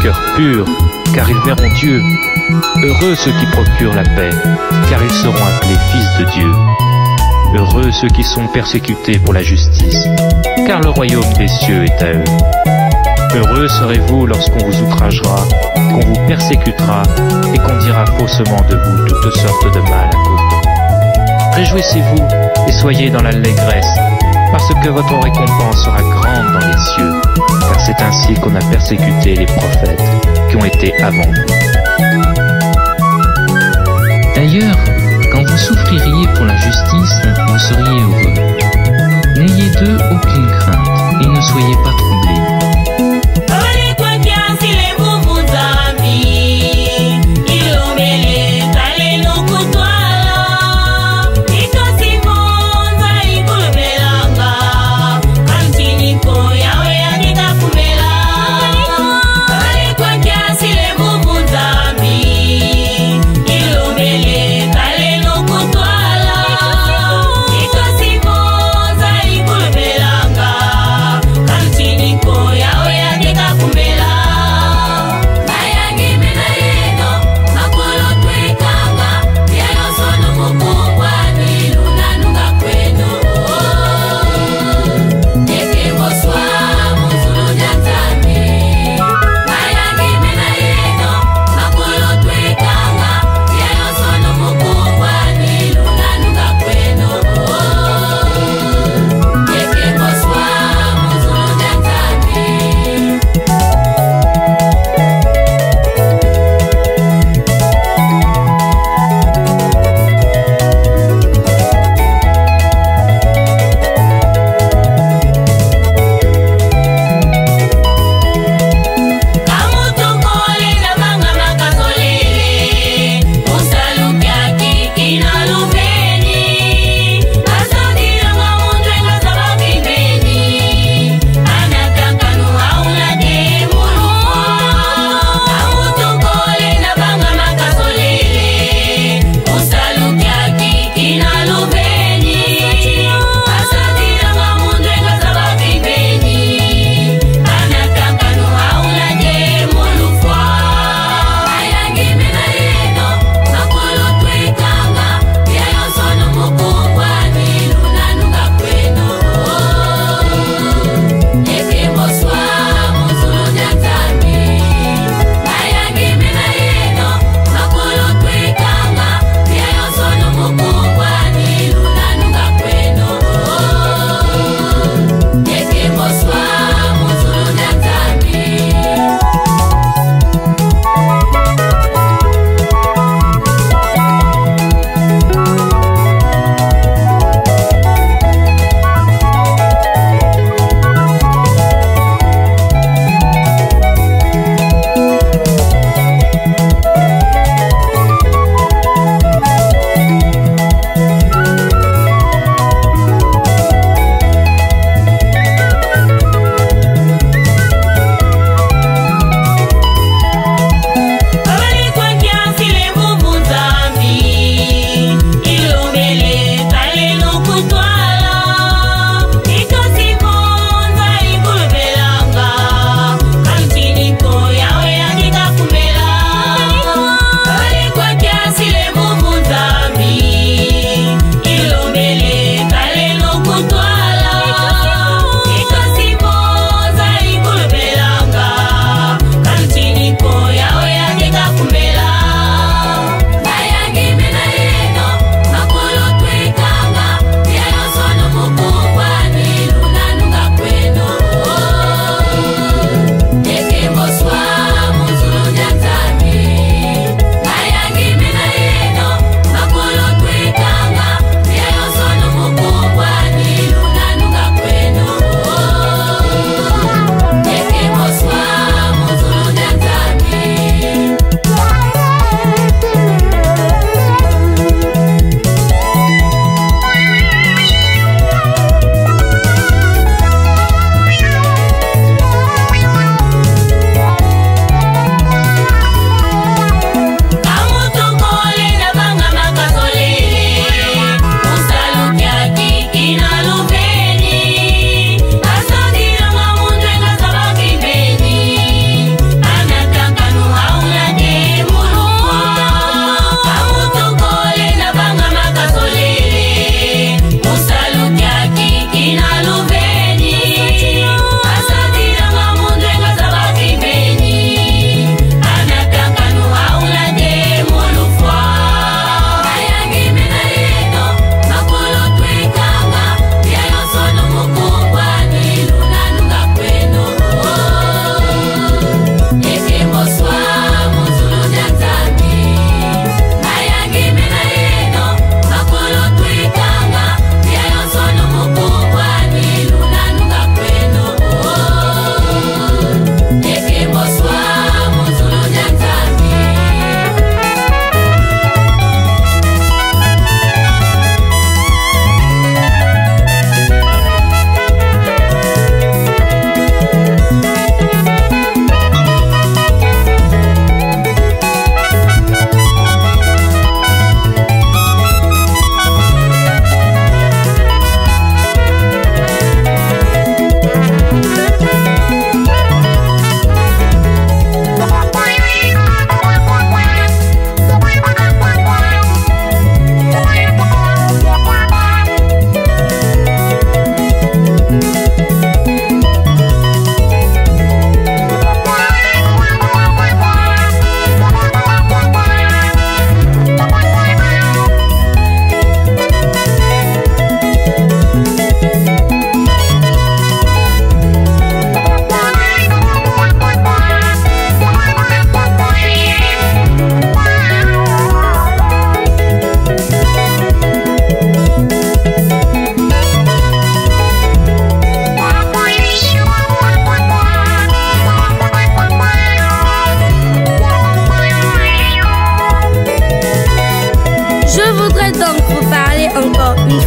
cœur pur, car ils verront Dieu. Heureux ceux qui procurent la paix, car ils seront appelés fils de Dieu. Heureux ceux qui sont persécutés pour la justice, car le royaume des cieux est à eux. Heureux serez-vous lorsqu'on vous outragera, qu'on vous persécutera et qu'on dira faussement de vous toutes sortes de mal à cause de vous. Réjouissez-vous et soyez dans l'allégresse, parce que votre récompense sera grande dans les cieux, car c'est ainsi qu'on a persécuté les prophètes qui ont été avant vous. D'ailleurs, quand vous souffririez pour la justice, vous seriez heureux. N'ayez d'eux aucune crainte et ne soyez pas troublés. Iko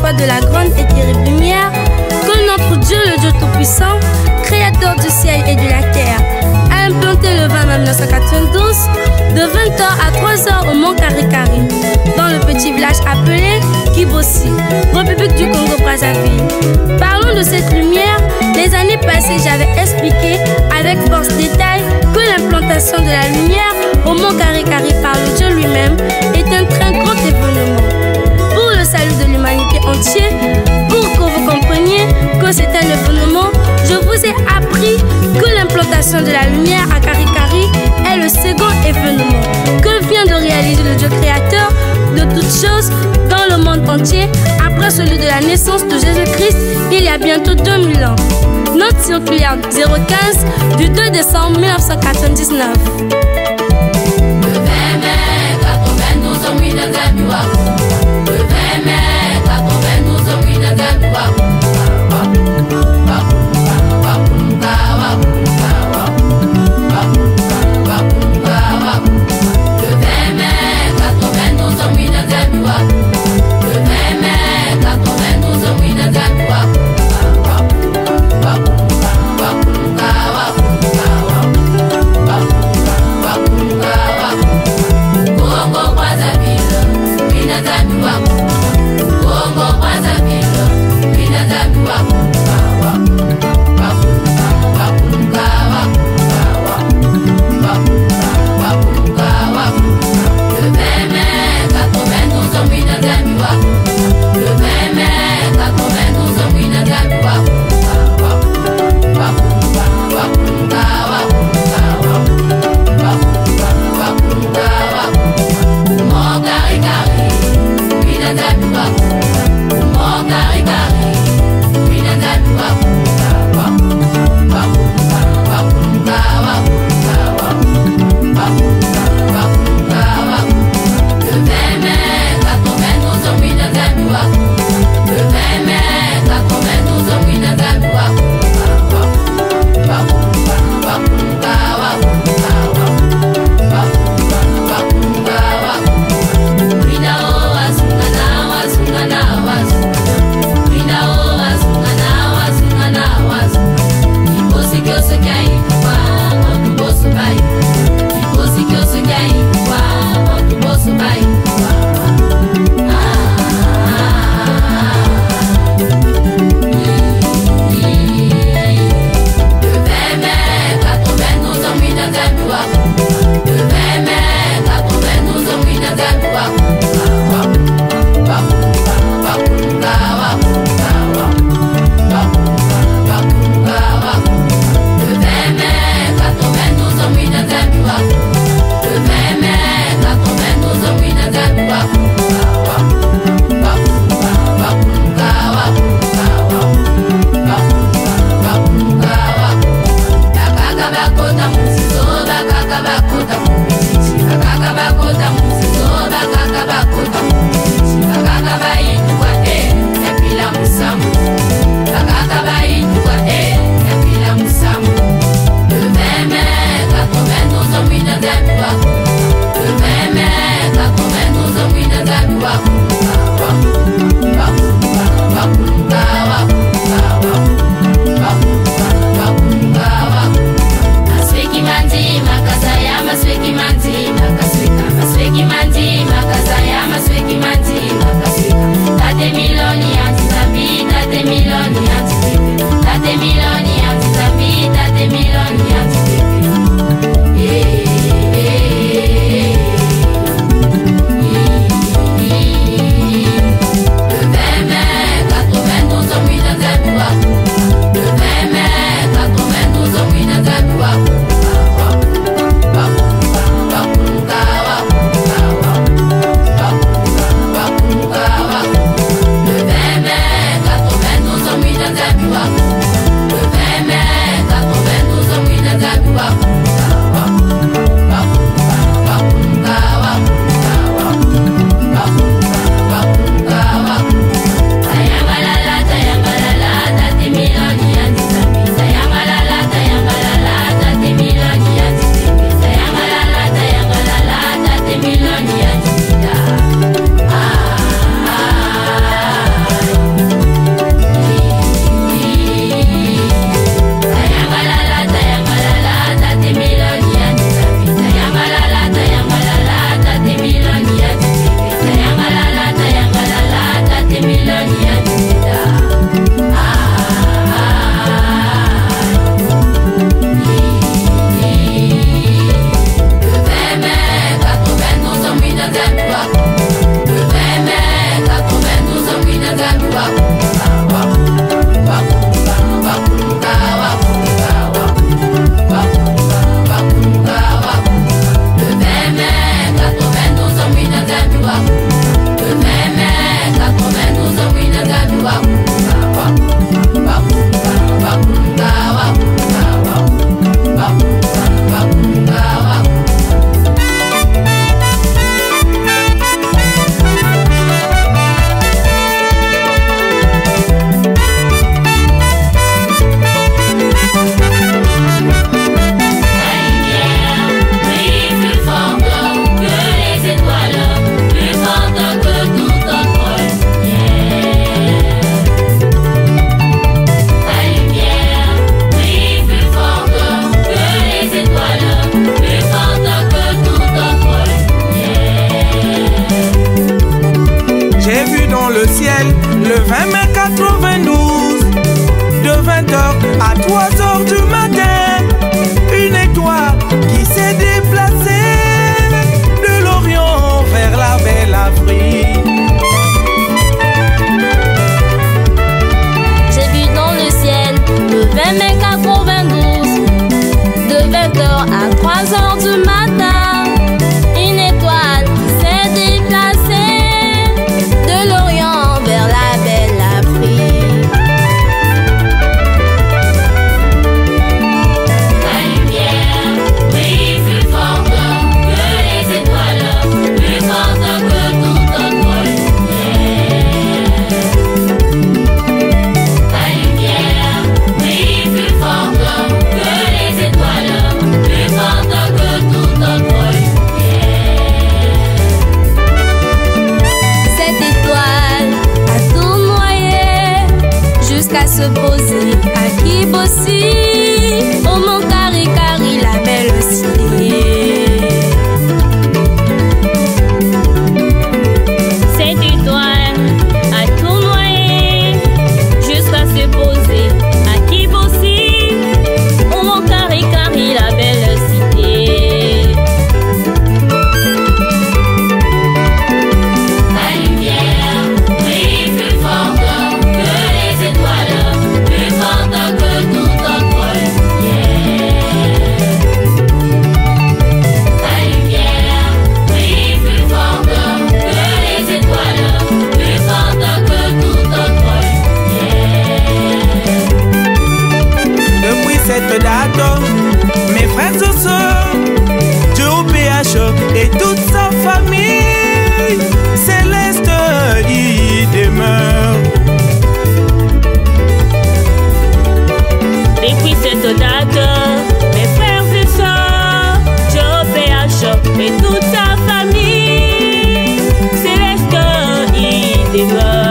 fois de la grande et terrible lumière que notre Dieu, le Dieu Tout-Puissant, créateur du ciel et de la terre, a implanté le 20 mai 1992 de 20h à 3h au Mont Kari-Kari, dans le petit village appelé Kibossi, République du Congo-Brazzaville. Parlons de cette lumière. Les années passées, j'avais expliqué avec force détail que l'implantation de la lumière au Mont Kari-Kari par le Dieu lui-même est un très grand événement pour le salut de l'humanité entière. Pour que vous compreniez que c'est un événement, je vous ai appris que l'implantation de la lumière à Kari-Kari est le second événement que vient de réaliser le Dieu créateur de toutes choses dans le monde entier après celui de la naissance de Jésus-Christ il y a bientôt 2000 ans. Note circulaire 015 du 2 décembre 1999. Bakota Le 20 mai 92, de 20h à 3h du matin, une étoile qui s'est déplacée de l'Orient vers la belle Afrique. J'ai vu dans le ciel le 20 mai 92, de 20h à 3h du matin, une étoile qui s'est déplacée de l'Orient vers la belle Afrique. La lumière brille plus fort que les étoiles, plus forte que toute autre lumière. La lumière brille plus fort que les étoiles, plus forte que toute autre lumière. Cette étoile a tournoyé jusqu'à se poser à Kibossi, au mont Karikari, la belle cité. Cette étoile a tournoyé jusqu'à se poser à Kibossi, au mont Karikari, la belle cité. La lumière brille plus fort que les étoiles, plus forte que toute autre lumière. La lumière brille plus fort que les étoiles, plus forte que toute autre lumière. Depuis cette date, mes frères et sœurs, Joe PH et toute sa famille, Céleste y demeure. Depuis cette date, mes frères et sœurs, Joe PH et toute sa famille, Céleste y demeure.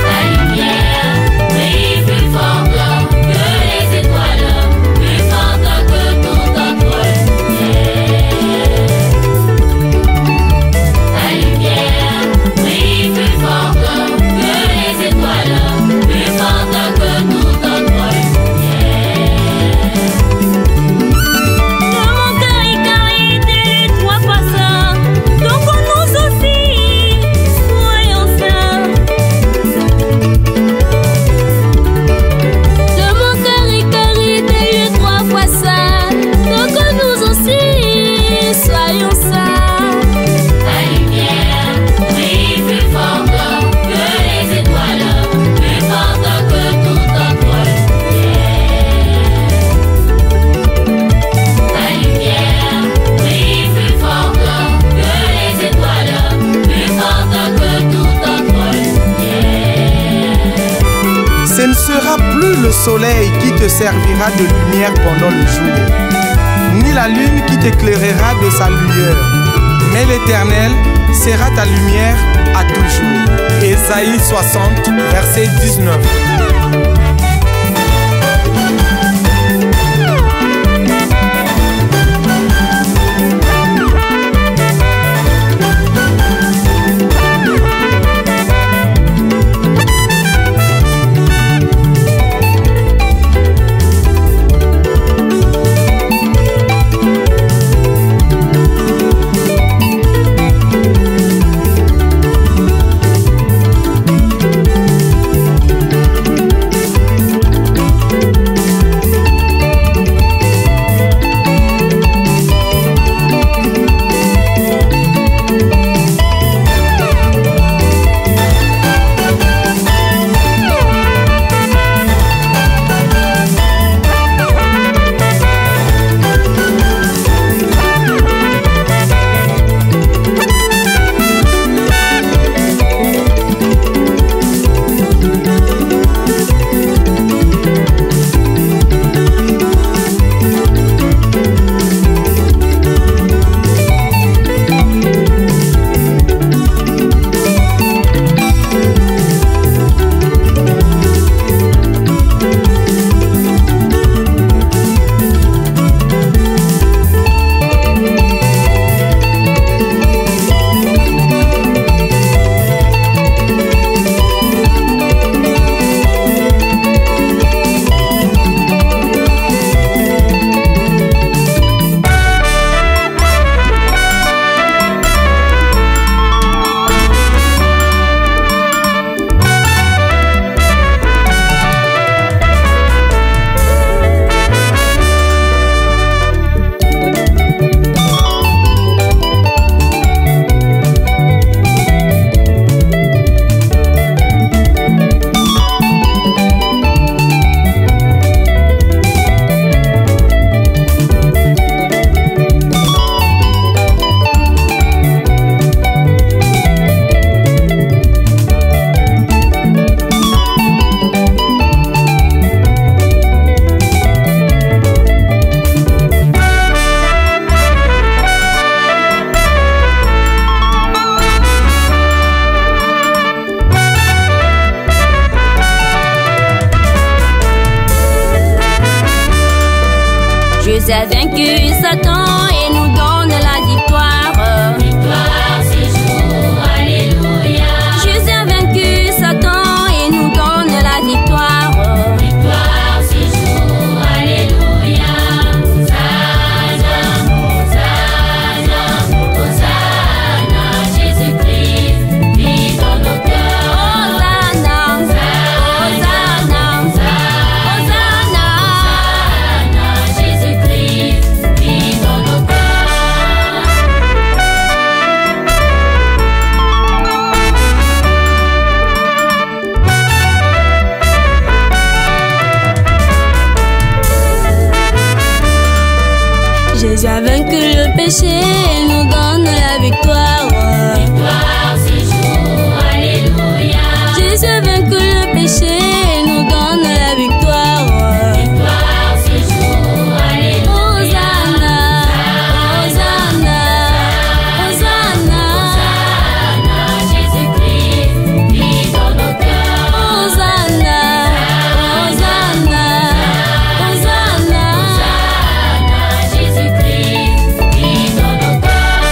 La lumière brille plus fort que les étoiles, plus forte que toute autre lumière. La lumière brille plus fort que les étoiles, plus forte que toute autre lumière. Dans mon Karikari, des trois fois saints, donc nous aussi, soyons saints. De mon Karikari, des trois fois saints, donc nous aussi, soyons saints. La lumière brille plus fort que les étoiles, plus forte que toute autre lumière. La lumière brille plus fort que les étoiles, plus forte que toute autre lumière. Ce ne sera plus le soleil qui te servira de lumière pendant le jour, ni la lune qui t'éclairera de sa lueur, mais l'Éternel sera ta lumière à toujours. Ésaïe 60, verset 19. vaincu Satan et nous donne la victoire. Victoire ce jour, alléluia. Jésus a vaincu Satan et nous donne la victoire. Victoire ce jour, alléluia. Hosanna, Hosanna, Hosanna, Jésus-Christ vit dans nos cœurs. Hosanna, Hosanna, Hosanna, Jésus-Christ vit dans nos cœurs. Jésus a vaincu le péché et nous donne la victoire. Victoire ce jour, alléluia. Jésus a vaincu le péché et nous donne la victoire. Victoire ce jour, alléluia. Hosanna, Hosanna, Hosanna, Jésus-Christ vit dans nos cœurs. Hosanna, Hosanna, Hosanna. Jésus-Christ vit dans nos cœurs.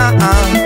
ah, ah.